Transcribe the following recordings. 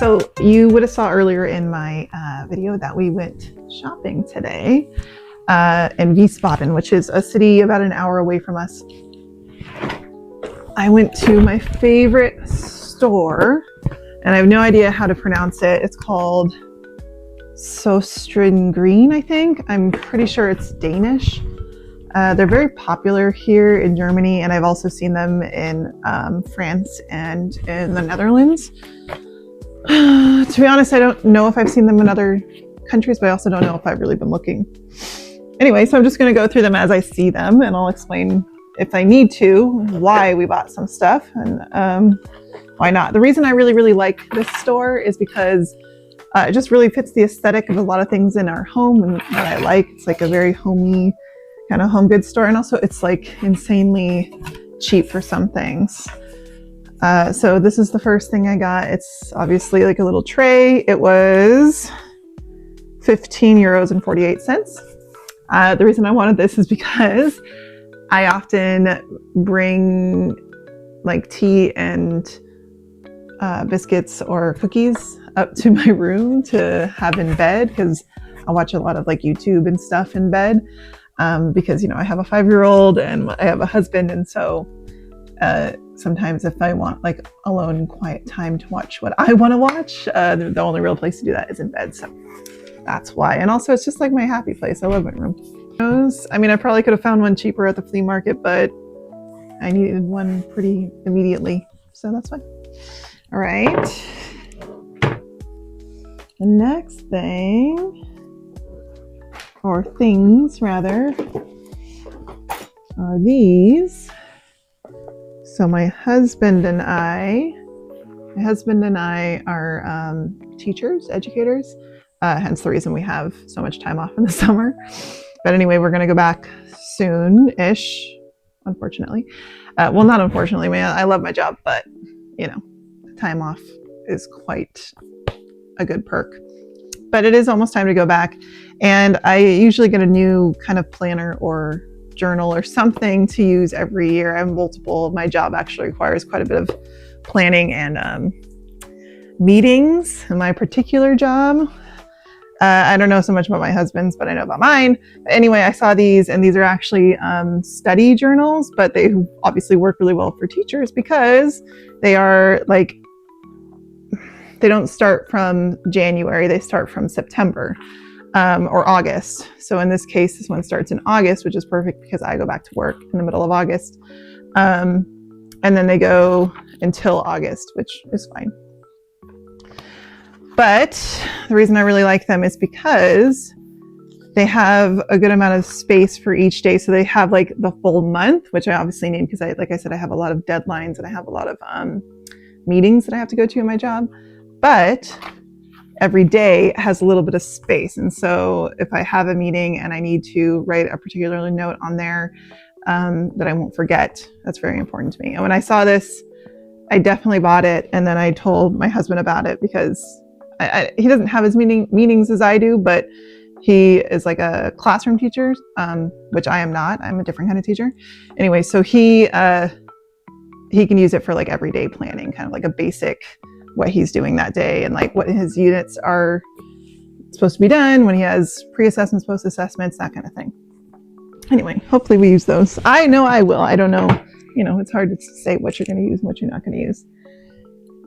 So you would have saw earlier in my video that we went shopping today in Wiesbaden, which is a city about an hour away from us. I went to my favorite store, and I have no idea how to pronounce it. It's called Green, I think. I'm pretty sure it's Danish. They're very popular here in Germany, and I've also seen them in France and in the Netherlands. To be honest, I don't know if I've seen them in other countries, but I also don't know if I've really been looking. Anyway, so I'm just going to go through them as I see them, and I'll explain, if I need to, why we bought some stuff and why not. The reason I really like this store is because it just really fits the aesthetic of a lot of things in our home and that I like. It's like a very homey kind of home goods store, and also it's like insanely cheap for some things. So this is the first thing I got. It's obviously like a little tray. It was 15 euros and 48 cents. The reason I wanted this is because I often bring like tea and biscuits or cookies up to my room to have in bed, because I watch a lot of like YouTube and stuff in bed, because, you know, I have a 5-year-old and I have a husband, and so sometimes if I want like alone quiet time to watch what I want to watch, the only real place to do that is in bed. So that's why. And also it's just like my happy place. I love my room. I mean, I probably could have found one cheaper at the flea market, but I needed one pretty immediately, so that's fine. All right. The next thing, or things rather, are these. So my husband and I are teachers, educators, hence the reason we have so much time off in the summer. But anyway, we're going to go back soon-ish, unfortunately. Well, not unfortunately, man. I love my job, but, you know, time off is quite a good perk. But it is almost time to go back. And I usually get a new kind of planner or journal or something to use every year. I have multiple. My job actually requires quite a bit of planning and meetings in my particular job. I don't know so much about my husband's, but I know about mine. But anyway, I saw these, and these are actually study journals, but they obviously work really well for teachers because they are like, they don't start from January, they start from September or August. So in this case, this one starts in August, which is perfect because I go back to work in the middle of August. And then they go until August, which is fine. But the reason I really like them is because they have a good amount of space for each day. So they have like the full month, which I obviously need because like I said, I have a lot of deadlines and I have a lot of meetings that I have to go to in my job. But every day has a little bit of space. And so if I have a meeting and I need to write a particular note on there that I won't forget, that's very important to me. And when I saw this, I definitely bought it. And then I told my husband about it because he doesn't have as meetings as I do, but he is like a classroom teacher, which I am not. I'm a different kind of teacher. Anyway, so he can use it for like everyday planning, kind of like a basic what he's doing that day and like what his units are supposed to be done, when he has pre-assessments, post-assessments, that kind of thing. Anyway, hopefully we use those. I know I will. I don't know. You know, it's hard to say what you're going to use and what you're not going to use.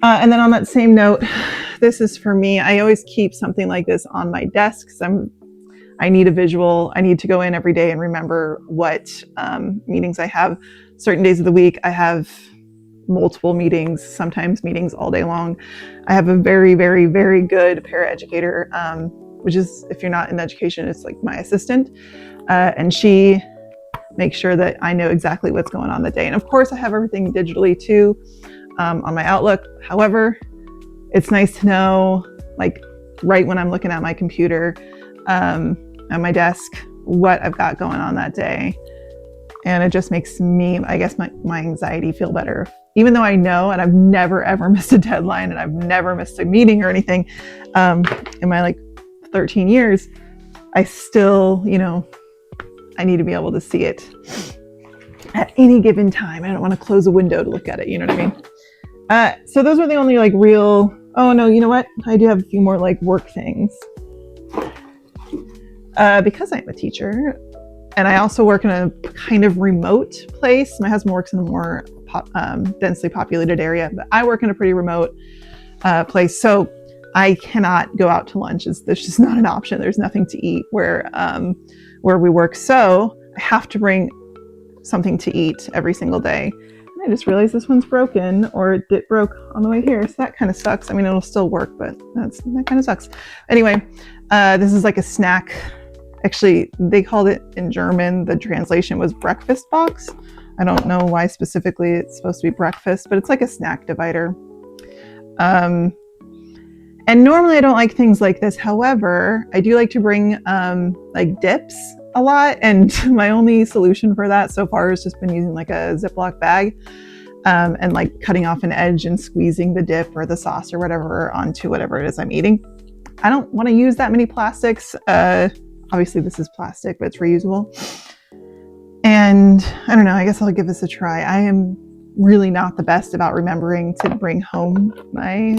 And then on that same note, this is for me. I always keep something like this on my desk because I need a visual. I need to go in every day and remember what meetings I have. Certain days of the week, I have multiple meetings, sometimes meetings all day long. I have a very good paraeducator, which is, if you're not in education, it's like my assistant. And she makes sure that I know exactly what's going on that day. And of course, I have everything digitally too. On my Outlook. However, it's nice to know, like right when I'm looking at my computer at my desk, what I've got going on that day. And it just makes me, I guess, my anxiety feel better. Even though I know, and I've never ever missed a deadline and I've never missed a meeting or anything in my like 13 years, I still, you know, I need to be able to see it at any given time. I don't want to close a window to look at it, you know what I mean? So those were the only like real Oh no, you know what? I do have a few more like work things. Because I'm a teacher and I also work in a kind of remote place. My husband works in a more densely populated area, but I work in a pretty remote place. So I cannot go out to lunch. There's just not an option. There's nothing to eat where we work. So I have to bring something to eat every single day. And I just realized this one's broken, or it broke on the way here. So that kind of sucks. I mean, it'll still work, but that kind of sucks. Anyway, this is like a snack. Actually, they called it in German, the translation was breakfast box. I don't know why specifically it's supposed to be breakfast, but it's like a snack divider. And normally I don't like things like this. However, I do like to bring like dips a lot. And my only solution for that so far has just been using like a Ziploc bag and like cutting off an edge and squeezing the dip or the sauce or whatever onto whatever it is I'm eating. I don't want to use that many plastics. Obviously this is plastic, but it's reusable. And I don't know, I guess I'll give this a try. I am really not the best about remembering to bring home my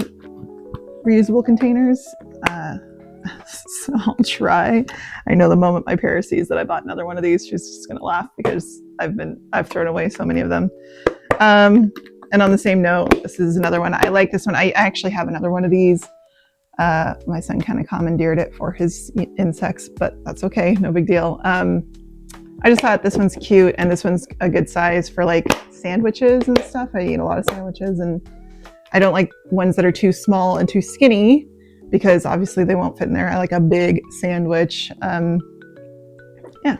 reusable containers. So I'll try. I know the moment my Paris sees that I bought another one of these, she's just gonna laugh because I've thrown away so many of them. And on the same note, this is another one. I like this one. I actually have another one of these. My son kind of commandeered it for his insects, but that's okay, no big deal. I just thought this one's cute, and this one's a good size for like sandwiches and stuff. I eat a lot of sandwiches, and I don't like ones that are too small and too skinny because obviously they won't fit in there. I like a big sandwich. Yeah,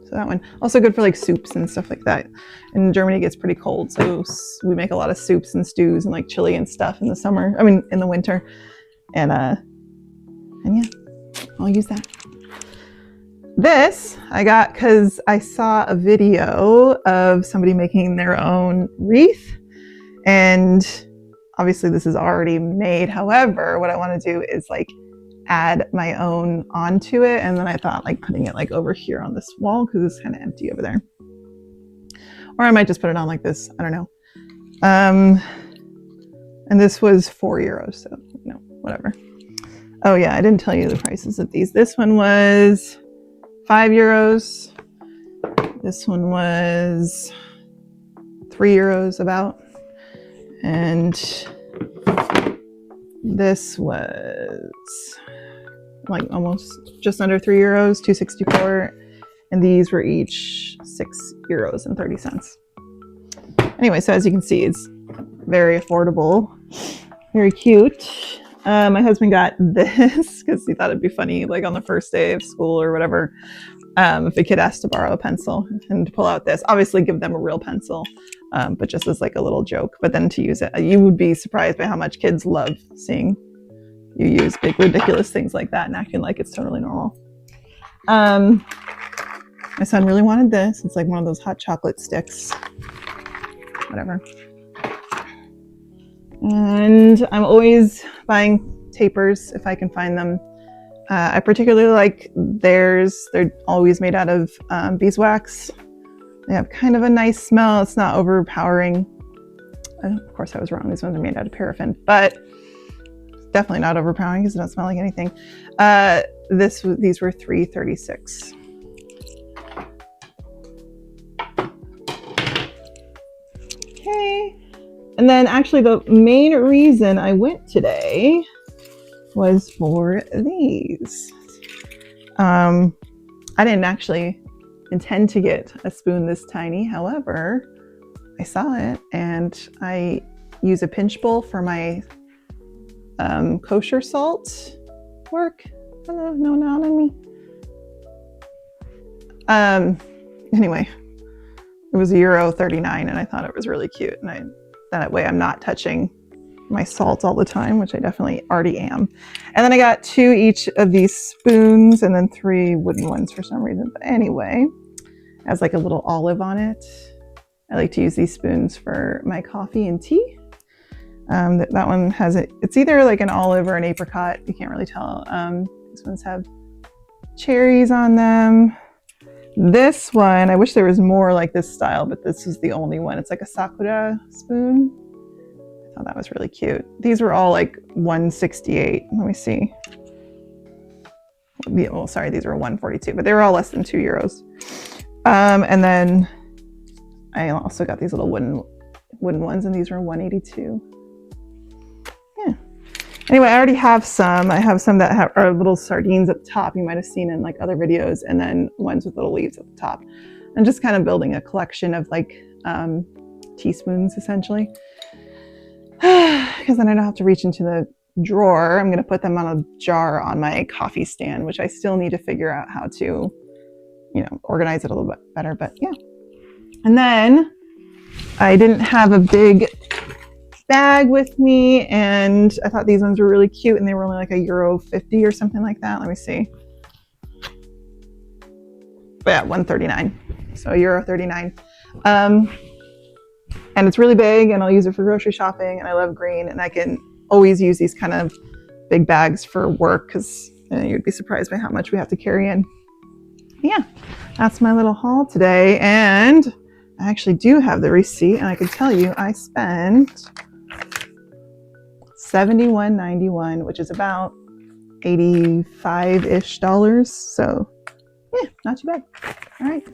so that one. Also good for like soups and stuff like that. In Germany it gets pretty cold, so we make a lot of soups and stews and like chili and stuff in the summer. I mean, in the winter. And yeah, I'll use that. This I got because I saw a video of somebody making their own wreath, and obviously this is already made. However, what I want to do is like add my own onto it, and then I thought like putting it like over here on this wall because it's kind of empty over there. Or I might just put it on like this. I don't know. And this was €4, so you know, whatever. Oh yeah, I didn't tell you the prices of these. This one was €5. This one was €3 about. And this was like almost just under €3, €2.64. And these were each €6.30. Anyway, so as you can see, it's very affordable, very cute. My husband got this because he thought it'd be funny, like on the first day of school or whatever, if a kid asked to borrow a pencil and to pull out this. Obviously give them a real pencil, but just as like a little joke. But then to use it, you would be surprised by how much kids love seeing you use big, ridiculous things like that and acting like it's totally normal. My son really wanted this. It's like one of those hot chocolate sticks. Whatever. And I'm always buying tapers if I can find them. I particularly like theirs. They're always made out of beeswax. They have kind of a nice smell. It's not overpowering. Of course, I was wrong. These ones are made out of paraffin, but definitely not overpowering because it doesn't smell like anything. These were $3.36. Okay. And then actually the main reason I went today was for these. I didn't actually intend to get a spoon this tiny. However, I saw it and I use a pinch bowl for my kosher salt work. No, not on me. Anyway, it was €1.39 and I thought it was really cute. And that way I'm not touching my salt all the time, which I definitely already am. And then I got 2 each of these spoons and then 3 wooden ones for some reason. But anyway, it has like a little olive on it. I like to use these spoons for my coffee and tea. That one has it's either like an olive or an apricot. You can't really tell. These ones have cherries on them. This one, I wish there was more like this style, but this is the only one. It's like a sakura spoon. I thought that was really cute. These were all like 168. Let me see. Well, sorry, these were 142, but they were all less than €2. And then I also got these little wooden ones, and these were 182. Yeah. Anyway, I already have some. I have some that are little sardines at the top. You might have seen in like other videos, and then ones with little leaves at the top. And just kind of building a collection of like teaspoons, essentially. Because then I don't have to reach into the drawer. I'm going to put them on a jar on my coffee stand, which I still need to figure out how to, organize it a little bit better. But yeah. And then I didn't have a big bag with me, and I thought these ones were really cute, and they were only like €1.50 or something like that. Let me see. But yeah, 139. So €1.39. And it's really big, and I'll use it for grocery shopping, and I love green, and I can always use these kind of big bags for work, because you'd be surprised by how much we have to carry in. Yeah, that's my little haul today, and I actually do have the receipt, and I can tell you I spent $71.91, which is about $85-ish. So yeah, not too bad. All right.